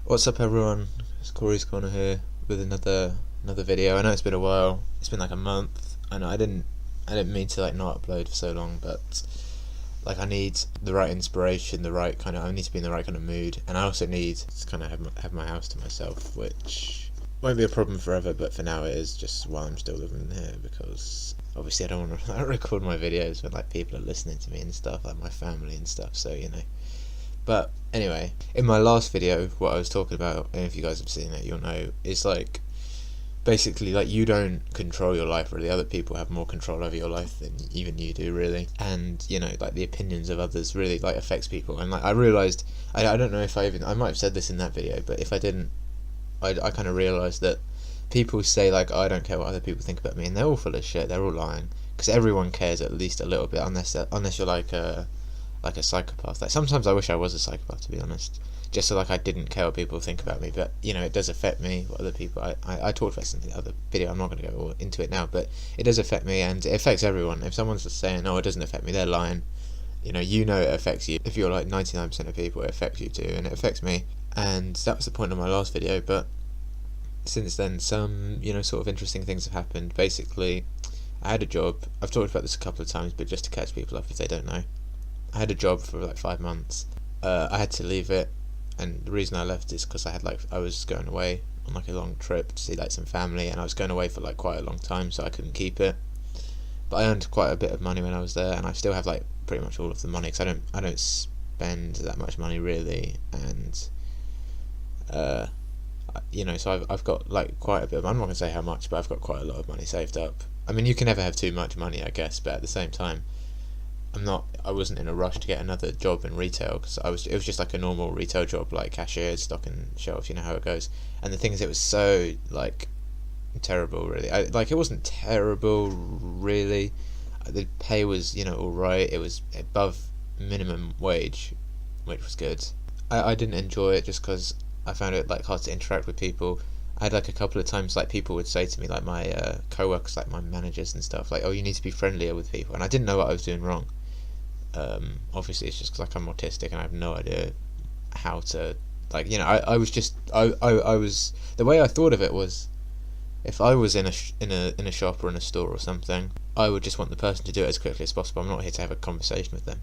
What's up, everyone? It's Corey's Corner here with another video. I know it's been a while. It's been like a month. I know I didn't mean to like not upload for so long, but like I need the right inspiration, I need to be in the right kind of mood, and I also need to kind of have my house to myself, which won't be a problem forever, but for now it is, just while I'm still living here, because obviously I don't want to record my videos when like people are listening to me and stuff, like my family and stuff. So But anyway, in my last video, what I was talking about, and if you guys have seen it, you'll know, is like basically like you don't control your life, really. Other people have more control over your life than even you do, really. And like the opinions of others really like affects people. And like I realized, I don't know if I might have said this in that video, but if I didn't, I kind of realized that people say like, oh, I don't care what other people think about me, and they're all full of shit. They're all lying, because everyone cares at least a little bit, unless you're like a psychopath. Like sometimes I wish I was a psychopath, to be honest, just so like I didn't care what people think about me. But it does affect me what other people. I talked about this in the other video. I'm not going to go into it now, but it does affect me, and it affects everyone. If someone's just saying, "Oh, it doesn't affect me," they're lying. It affects you. If you're like 99% of people, it affects you too, and it affects me. And that was the point of my last video. But since then, some sort of interesting things have happened. Basically, I had a job. I've talked about this a couple of times, but just to catch people up if they don't know. I had a job for like 5 months. I had to leave it, and the reason I left is because I was going away on like a long trip to see like some family, and I was going away for like quite a long time, so I couldn't keep it. But I earned quite a bit of money when I was there, and I still have like pretty much all of the money, because I don't spend that much money really, and so I've got like quite a bit I'm not going to say how much, but I've got quite a lot of money saved up. I mean, you can never have too much money, I guess, but at the same time, I wasn't in a rush to get another job in retail, because it was just like a normal retail job, like cashier, stocking shelves, you know how it goes. And the thing is, it was so like terrible, really. It wasn't terrible really. The pay was alright. It was above minimum wage, which was good. I didn't enjoy it just because I found it like hard to interact with people. I had like a couple of times like people would say to me, like my co-workers, like my managers and stuff, like, oh, you need to be friendlier with people, and I didn't know what I was doing wrong. Obviously it's just because like I'm autistic and I have no idea how to I was the way I thought of it was, if I was in a shop or in a store or something, I would just want the person to do it as quickly as possible. I'm not here to have a conversation with them.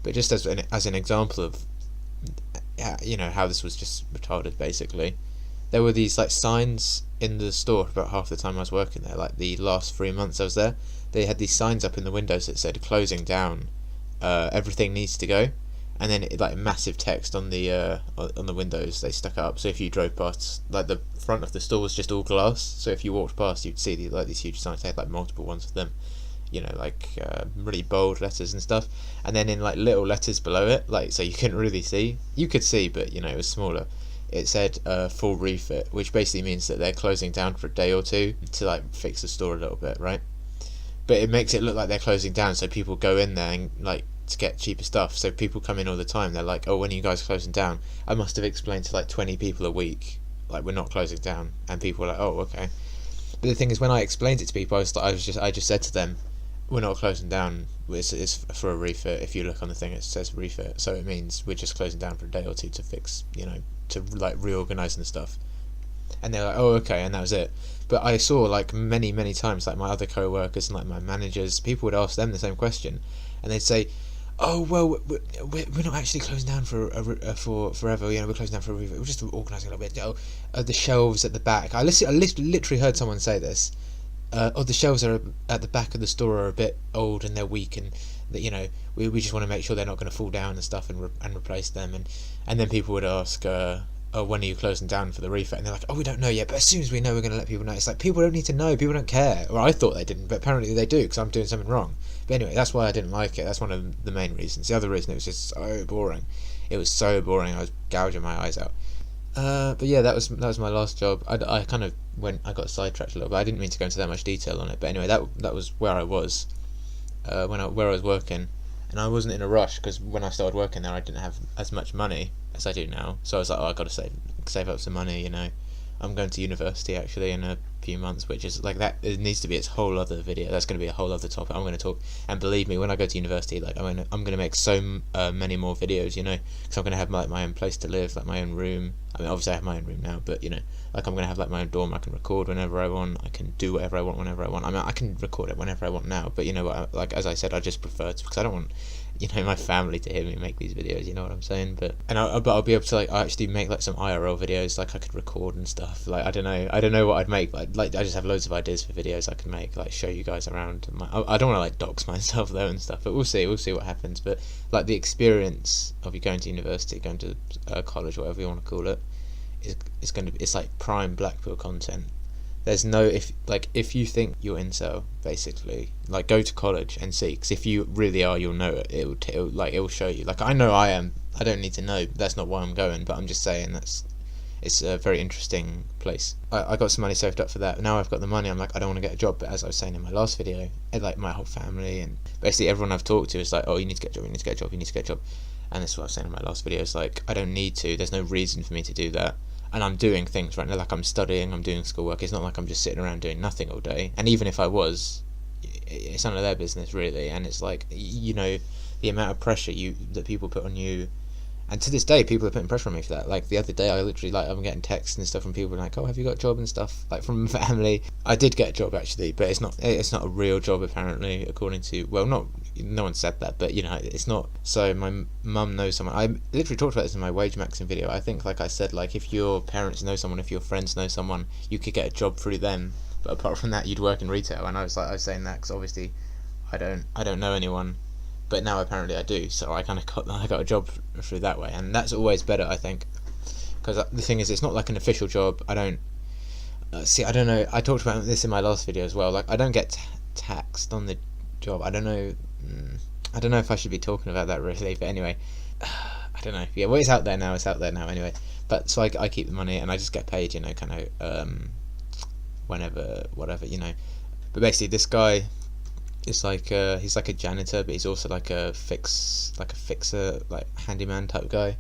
But just as an example of how this was just retarded, basically, there were these like signs in the store about half the time I was working there. Like the last 3 months I was there, they had these signs up in the windows that said closing down, everything needs to go, and then like massive text on the windows they stuck up. So if you drove past, like the front of the store was just all glass, so if you walked past you'd see these huge signs. They had like multiple ones of them, really bold letters and stuff, and then in like little letters below it, like, so you couldn't really see. You could see, but it was smaller. It said full refit, which basically means that they're closing down for a day or two to like fix the store a little bit, right? But it makes it look like they're closing down, so people go in there and like to get cheaper stuff. So people come in all the time. They're like, oh, when are you guys closing down? I must have explained to like 20 people a week, like, we're not closing down, and people were like, oh, okay. But the thing is, when I explained it to people, I just said to them, we're not closing down. It's for a refit. If you look on the thing, it says refit, so it means we're just closing down for a day or two to fix, to like reorganize and stuff. And they're like, oh, okay, and that was it. But I saw like many times, like my other co-workers and like my managers, people would ask them the same question, and they'd say, oh, well, we're not actually closing down for forever. We're closing down for a refit. We're just organising a little bit. The shelves at the back. I literally heard someone say this. The shelves are at the back of the store are a bit old and they're weak, and that we just want to make sure they're not going to fall down and stuff, and replace them. And then people would ask, oh, when are you closing down for the refit? And they're like, oh, we don't know yet, but as soon as we know, we're going to let people know. It's like, people don't need to know, people don't care. Well, I thought they didn't, but apparently they do, because I'm doing something wrong. But anyway, that's why I didn't like it. That's one of the main reasons. The other reason, it was just so boring. It was so boring, I was gouging my eyes out. But yeah, that was my last job. I kind of I got sidetracked a little bit. I didn't mean to go into that much detail on it, but anyway, that was where I was, where I was working, and I wasn't in a rush, because when I started working there, I didn't have as much money as I do now. So I was like, oh, I got to save up some money. I'm going to university actually in a few months, which is like that. It needs to be its whole other video. That's going to be a whole other topic I'm going to talk. And believe me, when I go to university, like I'm going to make so many more videos, because I'm going to have my own place to live, like my own room, I mean, obviously I have my own room now, but you know, like I'm gonna have like my own dorm. I can record whenever I want. I can do whatever I want whenever I want. I mean, I can record it whenever I want now, but you know what? Like as I said, I just prefer to, because I don't want, you know, my family to hear me make these videos. You know what I'm saying? But I'll be able to like actually make like some IRL videos. Like I could record and stuff. Like I don't know what I'd make. Like I just have loads of ideas for videos I can make. Like show you guys around. I don't want to like dox myself though and stuff. But we'll see what happens. But like the experience of you going to university, going to college, whatever you want to call it, it's like prime Blackpool content. There's no, if you think you're incel, basically, like go to college and see, because if you really are, you'll know it. It'll show you. Like I know I am. I don't need to know. That's not why I'm going. But I'm just saying it's a very interesting place. I got some money saved up for that. Now I've got the money. I'm like, I don't want to get a job. But as I was saying in my last video, like my whole family and basically everyone I've talked to is like, oh, you need to get a job. You need to get a job. You need to get a job. And that's what I was saying in my last video. It's like I don't need to. There's no reason for me to do that. And I'm doing things right now, like I'm studying, I'm doing schoolwork. It's not like I'm just sitting around doing nothing all day. And even if I was, it's none of their business really. And it's like, you know, the amount of pressure that people put on you. And to this day, people are putting pressure on me for that. Like the other day, I literally I'm getting texts and stuff from people like, "Oh, have you got a job and stuff?" Like from family. I did get a job actually, but it's not a real job apparently, according to no one said that, but you know, it's not. So my mum knows someone. I literally talked about this in my wage maxing video. I think, like I said, like if your parents know someone, if your friends know someone, you could get a job through them. But apart from that, you'd work in retail. And I was saying that because obviously, I don't know anyone. But now apparently I do, so I kind of got a job through that way, and that's always better, I think, because the thing is, it's not like an official job. I don't I don't know. I talked about this in my last video as well. Like I don't get taxed on the job. I don't know. I don't know if I should be talking about that really, but anyway, I don't know. Yeah, well, it's out there now. Anyway. But so I keep the money and I just get paid, you know, kind of whenever, whatever, you know. But basically, this guy. It's like he's like a janitor, but he's also like a fixer, like handyman type guy.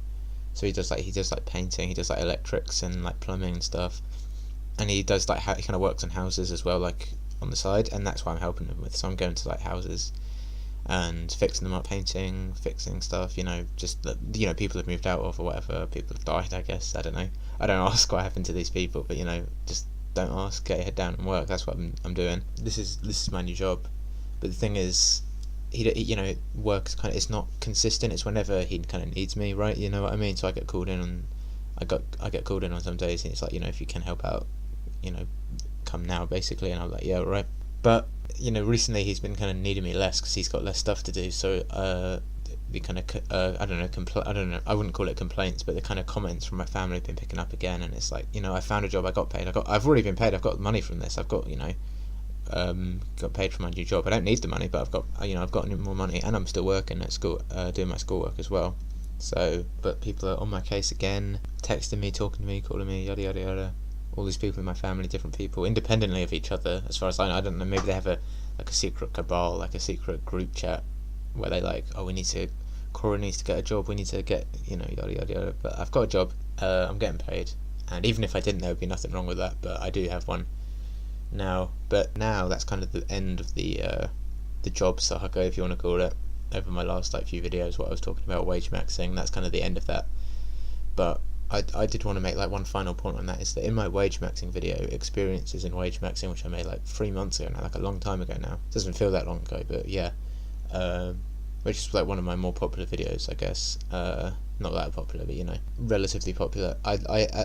So he does like painting, he does like electrics and like plumbing and stuff, and he does like he kind of works on houses as well, like on the side, and that's what I'm helping him with. So I'm going to like houses and fixing them up, painting, fixing stuff. You know, just that, you know, people have moved out of or whatever, people have died. I guess I don't know. I don't ask what happened to these people, but you know, just don't ask. Get your head down and work. That's what I'm doing. This is my new job. But the thing is, he you know, work's kind of, it's not consistent. It's whenever he kind of needs me, right? You know what I mean? So I get called in I get called in on some days, and it's like, you know, if you can help out, you know, come now, basically. And I'm like, yeah, all right. But you know, recently he's been kind of needing me less because he's got less stuff to do. So the kind of I don't know. I wouldn't call it complaints, but the kind of comments from my family have been picking up again. And it's like, you know, I found a job, I got paid, I've already been paid. I've got money from this. I've got, you know. Got paid for my new job. I don't need the money, but I've got more money, and I'm still working at school, doing my schoolwork as well. So, but people are on my case again, texting me, talking to me, calling me, yada yada yada. All these people in my family, different people, independently of each other, as far as I know. I don't know. Maybe they have a secret cabal, like a secret group chat, where they like, oh, Cora needs to get a job. We need to get, you know, yada yada yada. But I've got a job. I'm getting paid, and even if I didn't, there would be nothing wrong with that. But I do have one. Now that's kind of the end of the job saga, if you want to call it, over my last like few videos. What I was talking about wage maxing, that's kind of the end of that. But I did want to make like one final point on that, is that in my wage maxing video, experiences in wage maxing, which I made like 3 months ago now, like a long time ago now, it doesn't feel that long ago, but yeah, which is like one of my more popular videos, I guess. Not that popular, but you know, relatively popular. I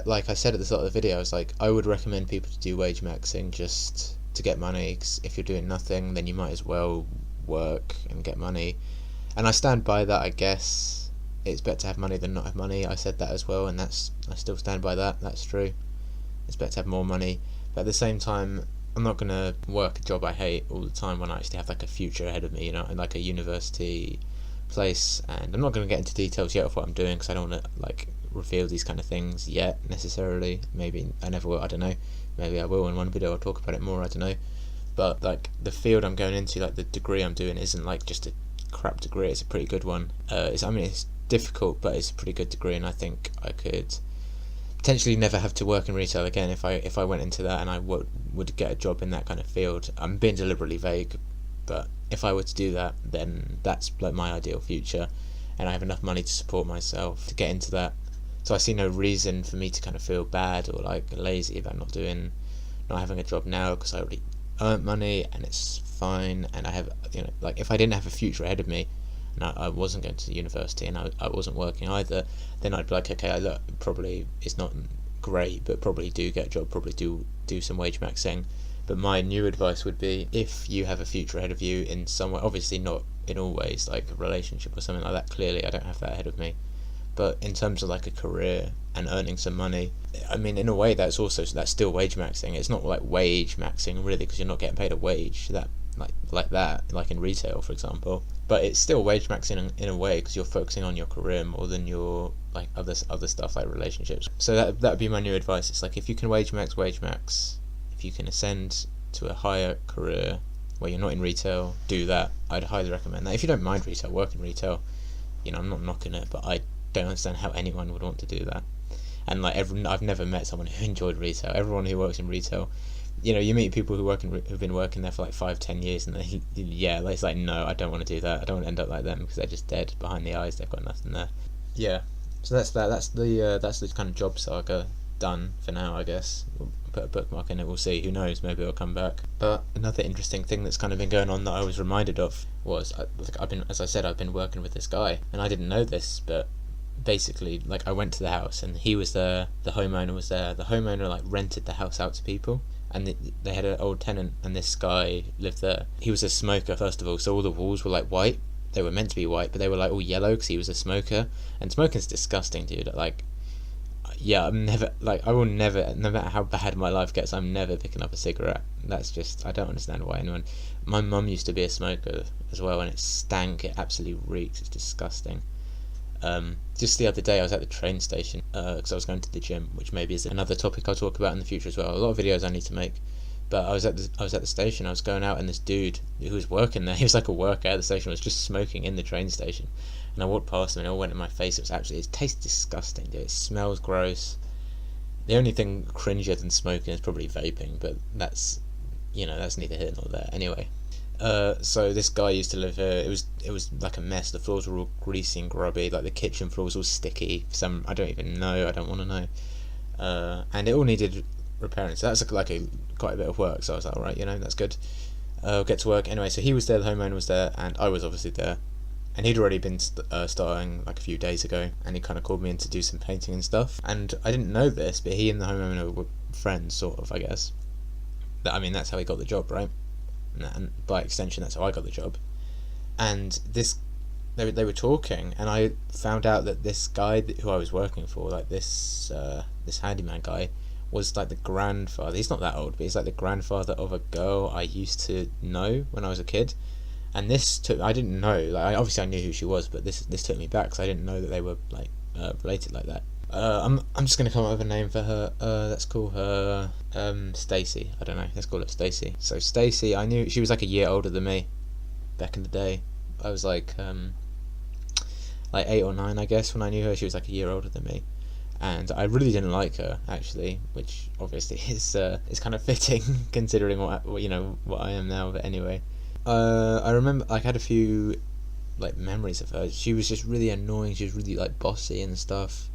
like I said at the start of the video, I was like, I would recommend people to do wage maxing just to get money, 'cause if you're doing nothing, then you might as well work and get money. And I stand by that. I guess it's better to have money than not have money. I said that as well, and I still stand by that. That's true. It's better to have more money, but at the same time, I'm not gonna work a job I hate all the time when I actually have like a future ahead of me, you know, in like a university place. And I'm not going to get into details yet of what I'm doing, because I don't want to like reveal these kind of things yet necessarily. Maybe I never will, I don't know. Maybe I will in one video, I'll talk about it more, I don't know. But like the field I'm going into, like the degree I'm doing, isn't like just a crap degree. It's a pretty good one. It's difficult, but it's a pretty good degree, and I think I could potentially never have to work in retail again if I went into that, and I would get a job in that kind of field. I'm being deliberately vague, but if I were to do that, then that's like my ideal future, and I have enough money to support myself to get into that. So I see no reason for me to kind of feel bad or like lazy about not having a job now, because I already earned money and it's fine, and I have, like if I didn't have a future ahead of me and I wasn't going to university and I wasn't working either, then I'd be like, okay, look, probably it's not great, but probably do get a job, probably do some wage maxing. But my new advice would be, if you have a future ahead of you in some way, obviously not in all ways, like a relationship or something like that, clearly I don't have that ahead of me, but in terms of like a career and earning some money, I mean, in a way that's still wage maxing. It's not like wage maxing really, because you're not getting paid a wage that like in retail, for example, but it's still wage maxing in a way, because you're focusing on your career more than your like other stuff like relationships. So that would be my new advice. It's like, if you can wage max, if you can ascend to a higher career where you're not in retail, do that. I'd highly recommend that. If you don't mind retail, work in retail. I'm not knocking it, but I don't understand how anyone would want to do that. And like I've never met someone who enjoyed retail. Everyone who works in retail, you meet people who've been working there for like 5-10 years, and it's like, no, I don't want to do that. I don't want to end up like them, because they're just dead behind the eyes. They've got nothing there. Yeah. So that's that. That's the kind of job saga done for now, I guess. We'll put a bookmark in it. We'll see. Who knows? Maybe it'll come back. But another interesting thing that's kind of been going on that I was reminded of was, I've been working with this guy, and I didn't know this, but basically, like, I went to the house and he was there, the homeowner was there. The homeowner like rented the house out to people, and they had an old tenant, and this guy lived there. He was a smoker, first of all, so all the walls were like white. They were meant to be white, but they were like all yellow because he was a smoker, and smoking's disgusting, dude. Like, yeah, I will never, no matter how bad my life gets, I'm never picking up a cigarette. That's just, I don't understand why anyone. My mum used to be a smoker as well, and it stank. It absolutely reeks. It's disgusting. Just the other day I was at the train station because I was going to the gym, which maybe is another topic I'll talk about in the future as well. A lot of videos I need to make. But I was at the station. I was going out, and this dude who was working there, he was like a worker at the station, was just smoking in the train station. And I walked past him, and it all went in my face. It tastes disgusting, dude. It smells gross. The only thing cringier than smoking is probably vaping, but that's neither here nor there. Anyway, so this guy used to live here. It was like a mess. The floors were all greasy and grubby. Like the kitchen floor was all sticky. I don't even know. I don't want to know. And it all needed repairing. So that's quite a bit of work. So I was like, all right, that's good. I'll get to work anyway. So he was there, the homeowner was there, and I was obviously there. And he'd already been starting like a few days ago, and he kind of called me in to do some painting and stuff. And I didn't know this, but he and the homeowner were friends, sort of, I guess. That's how he got the job, right? And by extension, that's how I got the job. And they were talking, and I found out that this guy who I was working for, like this handyman guy, was like the grandfather. He's not that old, but he's like the grandfather of a girl I used to know when I was a kid. And I didn't know, like, obviously I knew who she was, but this took me back, because I didn't know that they were like related like that. I'm just gonna come up with a name for her. Let's call her Stacy. I don't know. Let's call it Stacy. So Stacy, I knew she was like a year older than me back in the day. I was like 8 or 9, I guess, when I knew her. She was like a year older than me, and I really didn't like her, actually, which obviously is kind of fitting considering what I am now. But anyway. I remember I had a few like memories of her. She was just really annoying. She was really like bossy and stuff.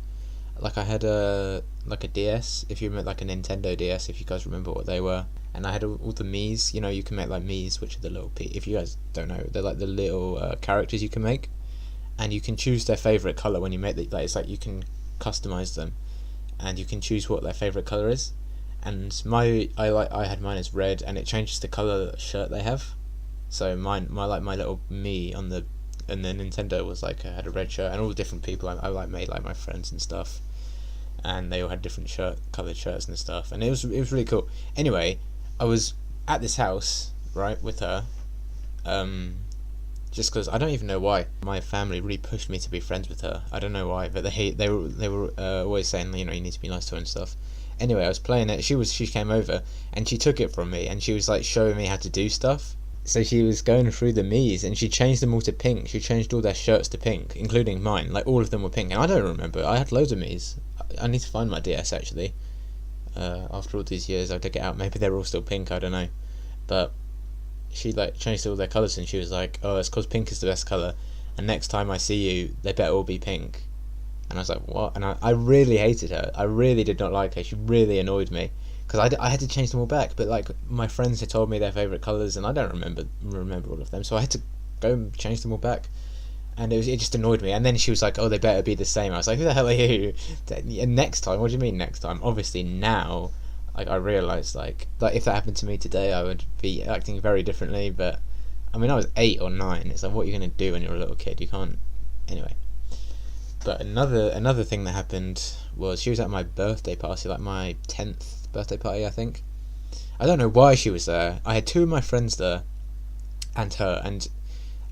Like I had a DS, if you remember, like a Nintendo DS, if you guys remember what they were. And I had all the Miis. You can make like Miis, which are the little if you guys don't know, they're like the little characters you can make, and you can choose their favorite color when you make it's like you can customize them, and you can choose what their favorite color is. And I had mine as red, and it changes the color shirt they have. So my little me on the Nintendo was like, I had a red shirt, and all the different people I like made like my friends and stuff, and they all had different coloured shirts and stuff, and it was really cool. Anyway, I was at this house, right, with her, just because I don't even know why. My family really pushed me to be friends with her. I don't know why, but they were always saying, you need to be nice to her and stuff. Anyway, I was playing it. She came over, and she took it from me, and she was like showing me how to do stuff. So she was going through the Miis, and she changed them all to pink. She changed all their shirts to pink, including mine. Like, all of them were pink. And I don't remember. I had loads of Miis. I need to find my DS, actually. After all these years, I'll dig it out. Maybe they're all still pink, I don't know. But she, like, changed all their colours, and she was like, oh, it's because pink is the best colour. And next time I see you, they better all be pink. And I was like, what? And I really hated her. I really did not like her. She really annoyed me. Because I had to change them all back. But like, my friends had told me their favourite colours, and I don't remember all of them. So I had to go and change them all back. And it just annoyed me. And then she was like, oh, they better be the same. I was like, who the hell are you? And next time, what do you mean next time? Obviously now, like, I realised, like if that happened to me today, I would be acting very differently. But I mean, I was 8 or 9. It's like, what are you going to do when you're a little kid? You can't. Anyway. But another thing that happened was she was at my birthday party, like my 10th birthday party, I think. I don't know why she was there. I had 2 of my friends there, and her, and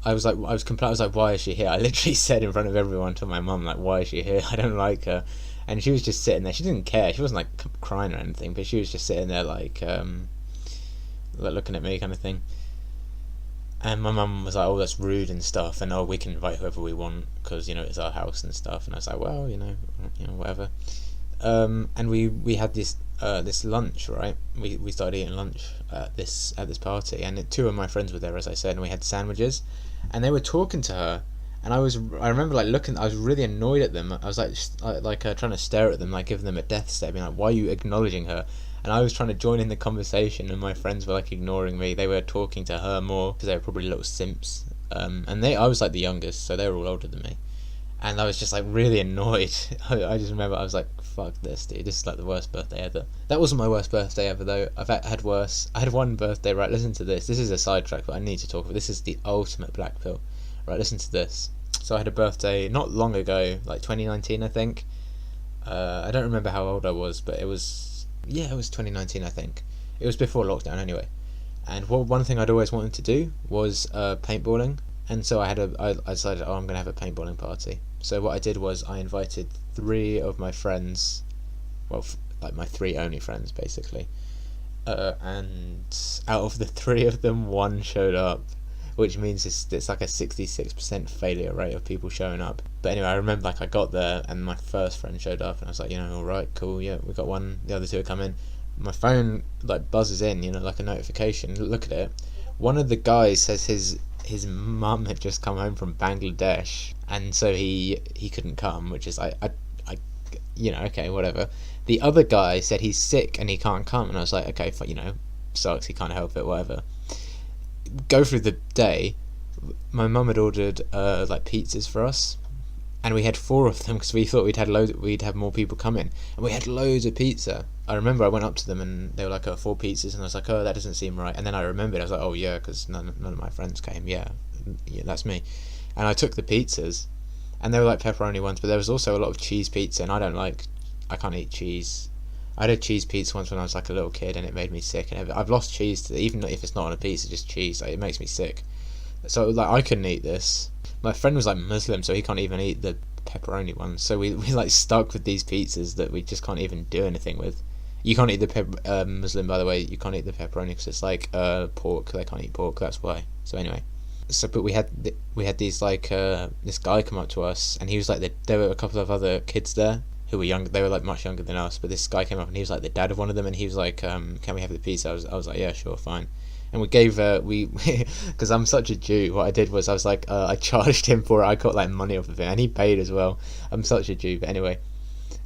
I was like, why is she here? I literally said in front of everyone to my mum, like, why is she here? I don't like her. And she was just sitting there. She didn't care. She wasn't like crying or anything, but she was just sitting there like looking at me kind of thing. And my mum was like, oh, that's rude and stuff, and oh, we can invite whoever we want because, you know, it's our house and stuff. And I was like, well, you know, whatever. And we had this lunch, right? We started eating lunch at this party, and 2 of my friends were there, as I said, and we had sandwiches, and they were talking to her, and I remember like looking, I was really annoyed at them. I was like trying to stare at them, like giving them a death stare, being like, why are you acknowledging her? And I was trying to join in the conversation, and my friends were like ignoring me. They were talking to her more because they were probably little simps. And I was like the youngest, so they were all older than me. And I was just like really annoyed. I just remember I was like, fuck this, dude. This is like the worst birthday ever. That wasn't my worst birthday ever, though. I've had worse. I had one birthday, right? Listen to this. This is a sidetrack, but I need to talk about. This is the ultimate black pill. Right, listen to this. So I had a birthday not long ago, like 2019, I think. I don't remember how old I was, but it was 2019, I think. It was before lockdown anyway. And one thing I'd always wanted to do was paintballing. And so I decided, I'm going to have a paintballing party. So what I did was I invited 3 of my friends, well, like my 3 only friends, basically. And out of the 3 of them, 1 showed up, which means it's like a 66% failure rate of people showing up. But anyway, I remember like I got there and my first friend showed up, and I was like, alright, cool, yeah, we got 1, the other 2 are coming. My phone like buzzes in, like a notification. Look at it. One of the guys says his mum had just come home from Bangladesh, and so he couldn't come, which is I okay, whatever. The other guy said he's sick and he can't come, and I was like, okay, sucks, he can't help it, whatever. Go through the day, my mum had ordered like pizzas for us, and we had 4 of them because we thought we'd have more people coming, and we had loads of pizza. I remember I went up to them and they were like, 4 pizzas, and I was like, that doesn't seem right. And then I remembered, I was like, oh yeah, because none of my friends came. Yeah, that's me. And I took the pizzas, and they were like pepperoni ones, but there was also a lot of cheese pizza, and I can't eat cheese. I had a cheese pizza once when I was like a little kid, and it made me sick. And I've lost cheese even if it's not on a pizza, just cheese. Like, it makes me sick. So like I couldn't eat this. My friend was like Muslim, so he can't even eat the pepperoni ones. So we like stuck with these pizzas that we just can't even do anything with. You can't eat the Muslim, by the way. You can't eat the pepperoni because it's like pork. They can't eat pork. That's why. So anyway, but we had these like this guy come up to us, and he was like there were a couple of other kids there who were young. They were like much younger than us, but this guy came up and he was like the dad of one of them, and he was like, can we have the pizza? I was like, yeah, sure, fine. And we gave because I'm such a Jew, what I did was I was like, I charged him for it. I got like money off of it, and he paid as well. I'm such a Jew, but anyway.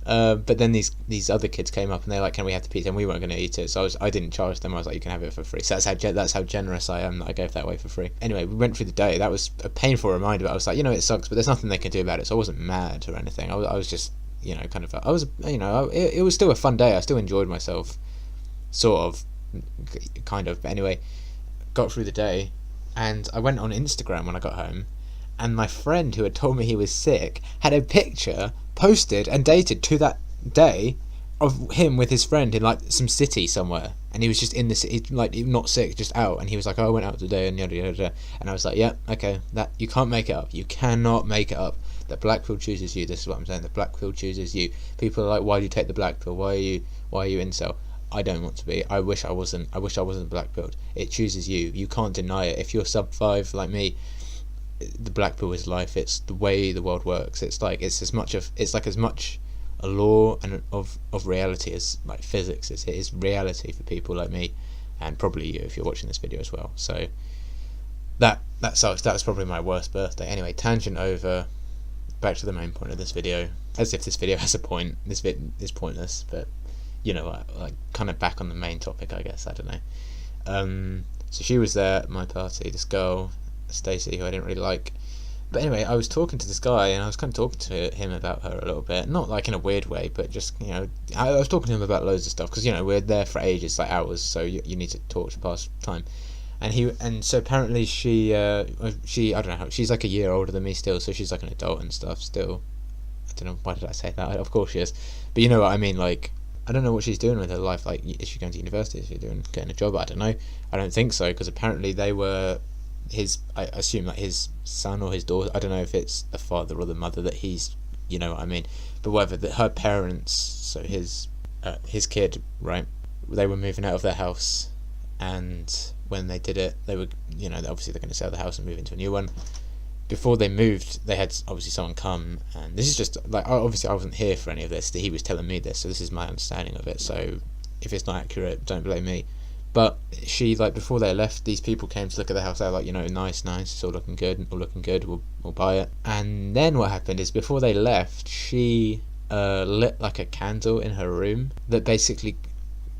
But then these other kids came up and they're like, can we have the pizza? And we weren't going to eat it, so I didn't charge them. I was like, you can have it for free. So that's how generous I am, that I gave that away for free. Anyway, we went through the day. That was a painful reminder, but I was like, it sucks, but there's nothing they can do about it. So I wasn't mad or anything. I was just it was still a fun day. I still enjoyed myself, sort of, kind of. But anyway, got through the day, and I went on Instagram when I got home, and my friend who had told me he was sick had a picture posted and dated to that day of him with his friend in like some city somewhere, and he was just in the city, like not sick, just out, and he was like, I went out today and yada yada yada. And I was like, yeah, okay, that you can't make it up. You cannot make it up. The black pill chooses you. This is what I'm saying. The black pill chooses you. People are like, why do you take the black pill? Why are you incel? I don't want to be. I wish I wasn't black pilled. It chooses you. You can't deny it. If you're sub 5 like me, the black pill is life. It's the way the world works. It's like as much a law and of reality as like physics. It is reality for people like me, and probably you if you're watching this video as well. So that sucks. That was probably my worst birthday. Anyway, tangent over. back to the main point of this video. As if this video has a point. This bit is pointless, but you know, like kind of back on the main topic, I guess. I don't know. So she was there at my party. This girl, Stacey, who I didn't really like. But anyway, I was talking to this guy, and I was kind of talking to him about her a little bit. Not like in a weird way, but just, you know, I was talking to him about loads of stuff, because, you know, we're there for ages, like hours, so you need to talk to pass time. And so apparently she, I don't know how, she's like a year older than me still, so she's like an adult and stuff still. I don't know, why did I say that? Of course she is. But you know what I mean, like, I don't know what she's doing with her life. Like, is she going to university? Is she getting a job? I don't know. I don't think so, because apparently they were I assume like his son or his daughter. I don't know if it's the father or the mother that he's, you know what I mean. But whatever, that her parents, so his kid, right? They were moving out of their house, and when they did it, they were, you know, obviously they're going to sell the house and move into a new one. Before they moved, they had obviously someone come, and this is just like, obviously I wasn't here for any of this. He was telling me this, so this is my understanding of it. So if it's not accurate, don't blame me. But she, like, before they left, these people came to look at the house. They were like, you know, nice, it's all looking good, we'll buy it. And then what happened is, before they left, she lit like a candle in her room that basically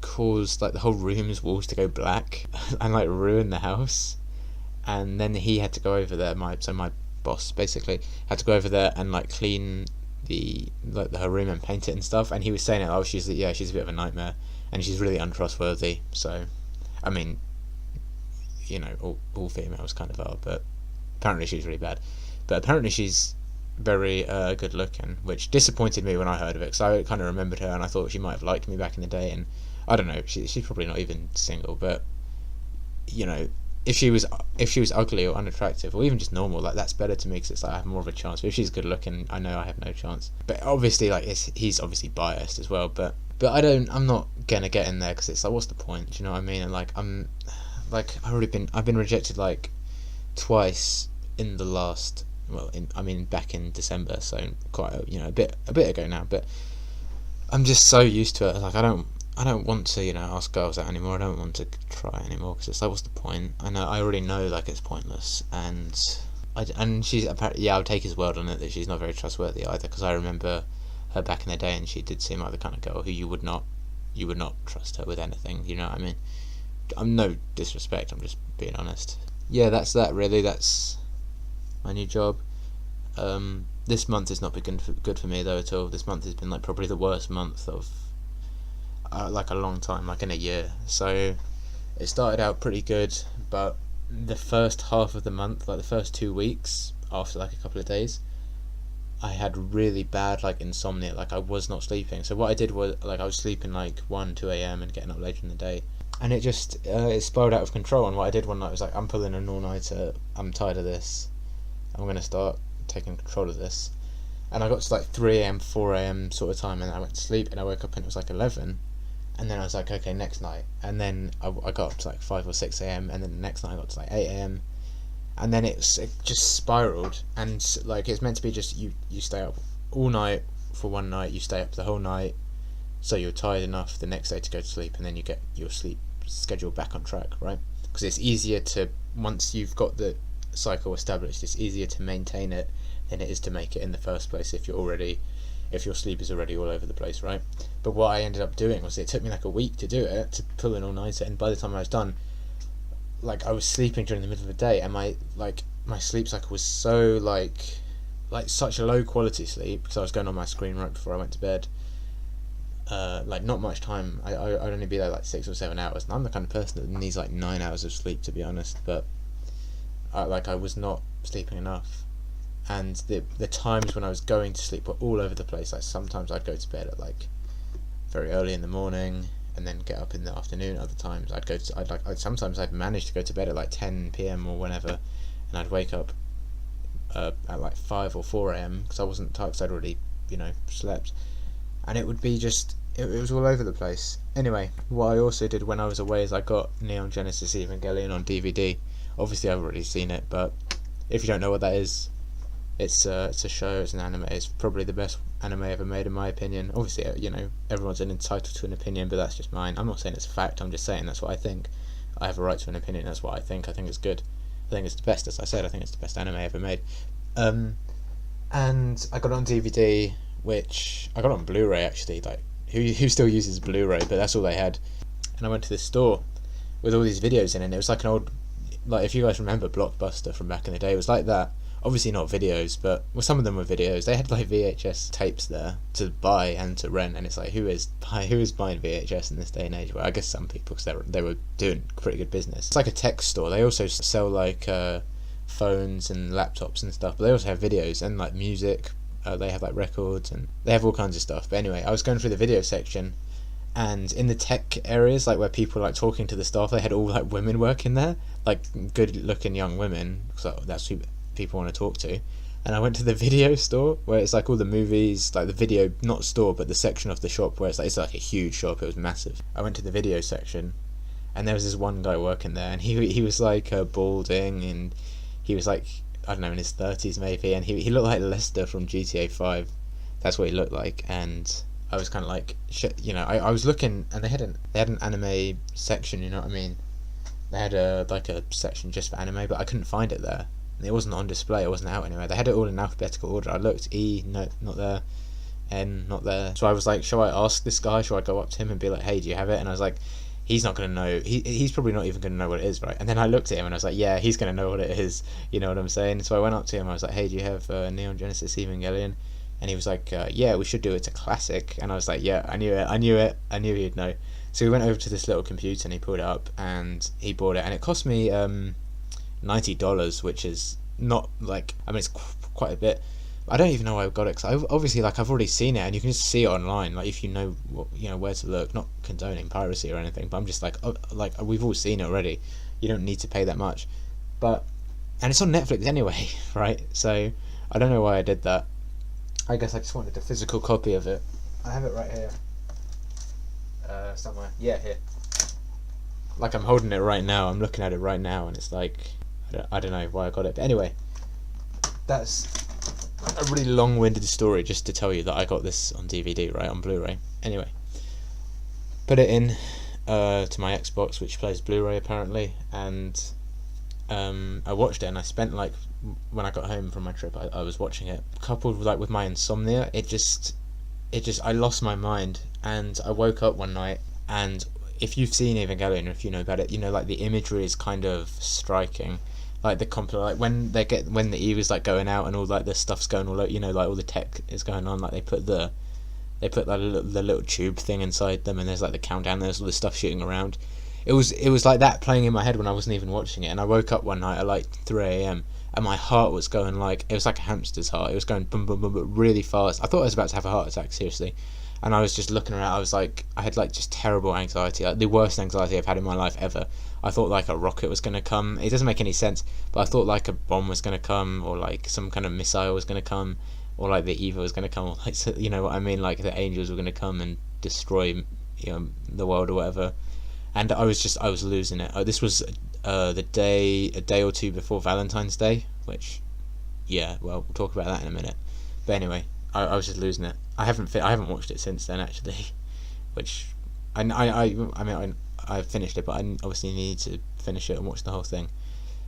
caused like the whole room's walls to go black and like ruin the house. And then he had to go over there. My boss basically had to go over there and like clean her room and paint it and stuff. And he was saying, oh, she's a bit of a nightmare, and she's really untrustworthy. So, I mean, you know, all females kind of are, but apparently she's really bad. But apparently she's very good looking, which disappointed me when I heard of it, because I kind of remembered her and I thought she might have liked me back in the day. And I don't know, she's probably not even single, but you know, if she was ugly or unattractive or even just normal, like, that's better to me, because it's like I have more of a chance. But if she's good looking, I know I have no chance. But obviously, like, he's obviously biased as well. But I'm not gonna get in there, because it's like, what's the point? Do you know what I mean? And like, I've been rejected like twice in the last, back in December, so quite a bit ago now. But I'm just so used to it. Like, I don't want to, you know, ask girls out anymore. I don't want to try anymore, because it's like, what's the point? I already know, like, it's pointless. And she's apparently, I would take his word on it that she's not very trustworthy either, because I remember her back in the day, and she did seem like the kind of girl who you would not trust her with anything. You know what I mean? I'm no disrespect. I'm just being honest. Yeah, that's that. Really, that's my new job. This month has not been good for me though at all. This month has been like probably the worst month of like a long time, like in a year. So it started out pretty good, but the first half of the month, like the first 2 weeks, after like a couple of days, I had really bad like insomnia. Like, I was not sleeping. So what I did was, like, I was sleeping like 1-2 a.m. and getting up later in the day, and it just it spiraled out of control. And what I did one night was like, I'm pulling an all-nighter. I'm tired of this. I'm gonna start taking control of this. And I got to like 3 a.m, 4 a.m. sort of time, and I went to sleep, and I woke up and it was like 11. And then I was like, okay, next night. And then I got up to like 5 or 6 a.m. And then the next night I got to like 8 a.m. And then it just spiraled. And like, it's meant to be just you stay up all night for one night, you stay up the whole night, so you're tired enough the next day to go to sleep, and then you get your sleep schedule back on track, right? Because it's easier to, once you've got the cycle established, it's easier to maintain it than it is to make it in the first place if your sleep is already all over the place, right? But what I ended up doing was, it took me like a week to do it, to pull an all-nighter, and by the time I was done, like, I was sleeping during the middle of the day, and my sleep cycle was so like such a low quality sleep, because I was going on my screen right before I went to bed. Like, not much time. I'd only be there like 6 or 7 hours, and I'm the kind of person that needs like 9 hours of sleep, to be honest. But I was not sleeping enough, and the times when I was going to sleep were all over the place. Like, sometimes I'd go to bed at like very early in the morning and then get up in the afternoon. Other times sometimes I'd manage to go to bed at like 10 p.m. or whenever, and I'd wake up at like 5 or 4 a.m. because I wasn't tired, because I'd already slept, and it would be just it was all over the place. Anyway, what I also did when I was away is I got Neon Genesis Evangelion on DVD. Obviously I've already seen it, but if you don't know what that is, it's a show, it's an anime. It's probably the best anime ever made, in my opinion. Obviously, everyone's entitled to an opinion, but that's just mine. I'm not saying it's a fact, I'm just saying that's what I think. I have a right to an opinion, that's what I think. I think it's good. I think it's the best, as I said. I think it's the best anime ever made. And I got it on DVD, which I got it on Blu-ray actually. Like, who still uses Blu-ray? But that's all they had. And I went to this store with all these videos in it. And it was like an old, like, if you guys remember Blockbuster from back in the day, it was like that. Obviously not videos, but well, some of them were videos. They had like VHS tapes there to buy and to rent, and it's like, who is buying VHS in this day and age? Well, I guess some people, because they were doing pretty good business. It's like a tech store. They also sell like phones and laptops and stuff, but they also have videos and like music. They have like records and they have all kinds of stuff. But anyway, I was going through the video section, and in the tech areas, like where people were like talking to the staff, they had all like women working there, like good looking young women, so that's who people want to talk to. And I went to the video store where it's like all the movies, like the video, not store, but the section of the shop where it's like a huge shop. It was massive. I went to the video section, and there was this one guy working there, and he was like balding, and he was like, I don't know, in his 30s maybe, and he looked like Lester from GTA 5. That's what he looked like. And I was kind of like, shit, you know, I was looking, and they had an anime section, you know what I mean? They had a section just for anime, but I couldn't find it there. It wasn't on display, it wasn't out anywhere. They had it all in alphabetical order. I looked, E, no, not there, N, not there. So I was like, shall I ask this guy? Shall I go up to him and be like, hey, do you have it? And I was like, he's not going to know. He's probably not even going to know what it is, right? And then I looked at him and I was like, yeah, he's going to know what it is. You know what I'm saying? So I went up to him. I was like, hey, do you have Neon Genesis Evangelion? And he was like, yeah, we should do it. It's a classic. And I was like, yeah, I knew it. I knew he'd know. So we went over to this little computer and he pulled it up and he bought it. And it cost me $90, which is not like, I mean, it's quite a bit. I don't even know why I got it, because obviously, like, I've already seen it, and you can just see it online, like, if you know what, you know, where to look. Not condoning piracy or anything, but I'm just like, oh, like, we've all seen it already. You don't need to pay that much. But, and it's on Netflix anyway, right? So I don't know why I did that. I guess I just wanted a physical copy of it. I have it right here, somewhere. Yeah, here. Like, I'm holding it right now. I'm looking at it right now, and it's like, I don't know why I got it. But anyway, that's a really long-winded story just to tell you that I got this on DVD, right, on Blu-ray. Anyway, put it in to my Xbox, which plays Blu-ray apparently, and I watched it, and I spent, like, when I got home from my trip, I was watching it, coupled with, like, with my insomnia. It just I lost my mind, and I woke up one night, and if you've seen Evangelion, or if you know about it, you know, like, the imagery is kind of striking. Like like when the Eve is like going out and all like the stuff's going all out, you know, like all the tech is going on, like they put the little tube thing inside them, and there's like the countdown, there's all this stuff shooting around. It was like that playing in my head when I wasn't even watching it, and I woke up one night at like 3 a.m. and my heart was going like, it was like a hamster's heart. It was going boom boom boom, boom really fast. I thought I was about to have a heart attack, seriously. And I was just looking around. I was like, I had like just terrible anxiety, like the worst anxiety I've had in my life ever. I thought like a rocket was going to come. It doesn't make any sense, but I thought like a bomb was going to come, or like some kind of missile was going to come, or like the Eva was going to come, or like, you know what I mean, like the angels were going to come and destroy, you know, the world or whatever. And I was losing it. This was a day or two before Valentine's Day, which, yeah, well, we'll talk about that in a minute. But anyway, I was just losing it. I haven't watched it since then actually, which I mean I finished it, but I obviously need to finish it and watch the whole thing.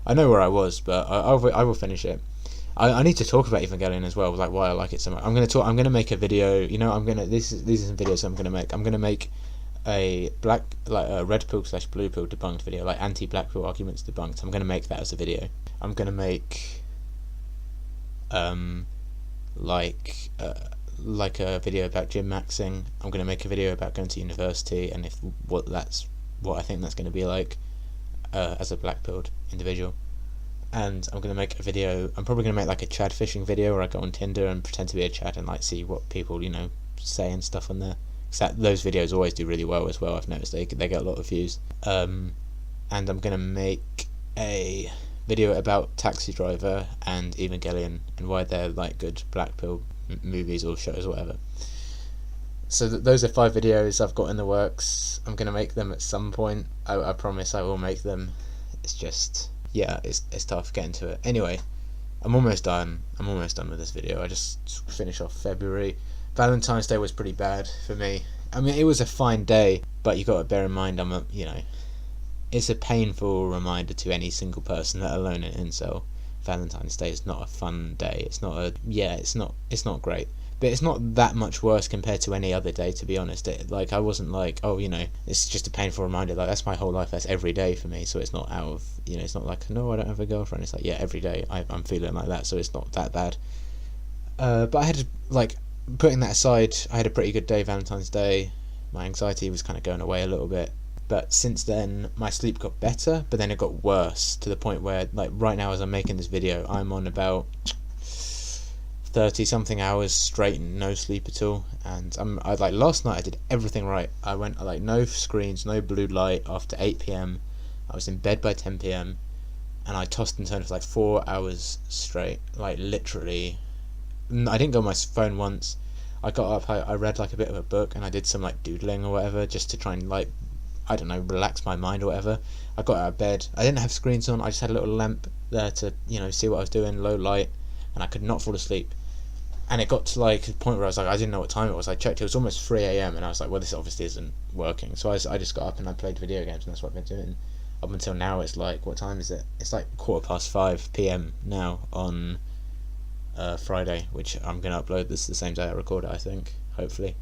I know where I was, but I will finish it. I need to talk about Evangelion as well, like why I like it so much. I'm gonna make a video. You know, these are some videos I'm gonna make. I'm gonna make a red pill / blue pill debunked video, like anti-black pill arguments debunked. I'm gonna make that as a video. I'm gonna make like a video about gym maxing. I'm gonna make a video about going to university, and what I think that's gonna be like as a black pilled individual. And I'm gonna make a video. I'm probably gonna make like a Chad fishing video where I go on Tinder and pretend to be a Chad and like see what people, you know, say and stuff on there. Those videos always do really well as well. I've noticed they get a lot of views. And I'm gonna make a video about Taxi Driver and Evangelion and why they're like good black pill movies or shows or whatever. So those are 5 videos I've got in the works. I'm gonna make them at some point. I promise I will make them. It's just, yeah, it's tough getting to it. Anyway, I'm almost done with this video. I just finished off February. Valentine's Day was pretty bad for me. I mean, it was a fine day, but you got to bear in mind it's a painful reminder to any single person, let alone an incel, Valentine's Day is not a fun day. It's not great. But it's not that much worse compared to any other day, to be honest. I wasn't like, oh, it's just a painful reminder. Like, that's my whole life. That's every day for me. So it's not out of, it's not like, no, I don't have a girlfriend. It's like, yeah, every day I'm feeling like that. So it's not that bad. But I had to, putting that aside, I had a pretty good day, Valentine's Day. My anxiety was kind of going away a little bit. But since then, my sleep got better, but then it got worse to the point where, right now as I'm making this video, I'm on about 30 something hours straight and no sleep at all. And last night I did everything right. I went no screens, no blue light after 8 p.m. I was in bed by 10 p.m. and I tossed and turned for 4 hours straight. Literally, I didn't go on my phone once. I got up, I read a bit of a book, and I did some doodling or whatever, just to try and I don't know, relax my mind or whatever. I got out of bed. I didn't have screens on. I just had a little lamp there to see what I was doing, low light, and I could not fall asleep. And it got to a point where I was I didn't know what time it was. I checked, it was almost 3 a.m. and I was well, this obviously isn't working. So I just got up and I played video games, and that's what I've been doing up until now. It's what time is it? It's 5:15 p.m. now on Friday, which I'm gonna upload this the same day I record it, I think, hopefully,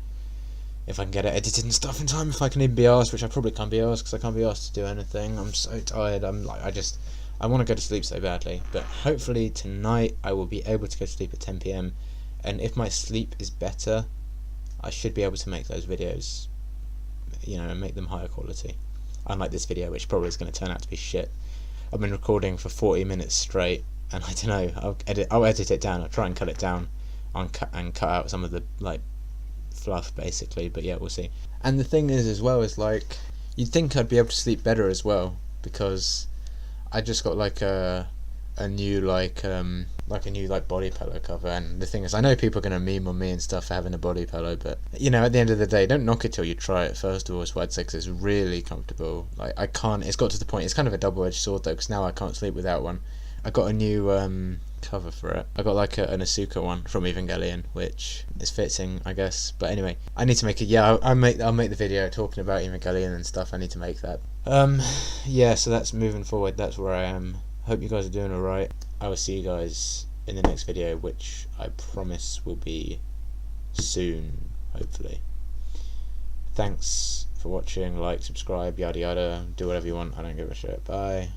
if I can get it edited and stuff in time, if I can even be asked, which I probably can't be asked because I can't be asked to do anything. I'm so tired. I want to go to sleep so badly, but hopefully tonight I will be able to go to sleep at 10 p.m. and if my sleep is better, I should be able to make those videos, and make them higher quality, unlike this video, which probably is going to turn out to be shit. I've been recording for 40 minutes straight, and I don't know, I'll edit it down. I'll try and cut it down and cut out some of the fluff, basically, but yeah, we'll see. And the thing is, as well, is you'd think I'd be able to sleep better as well, because I just got a new body pillow cover. And the thing is, I know people are gonna meme on me and stuff for having a body pillow, but at the end of the day, don't knock it till you try it first of all, is what I'd say, because it's really comfortable. It's got to the point, it's kind of a double-edged sword though, because now I can't sleep without one. I got a new cover for it. I got an Asuka one from Evangelion, which is fitting, I guess. But anyway, I need to make it. Yeah, I'll make the video talking about Evangelion and stuff. I need to make that. Yeah, so that's moving forward. That's where I am. Hope you guys are doing alright. I will see you guys in the next video, which I promise will be soon, hopefully. Thanks for watching. Like, subscribe, yada yada. Do whatever you want. I don't give a shit. Bye.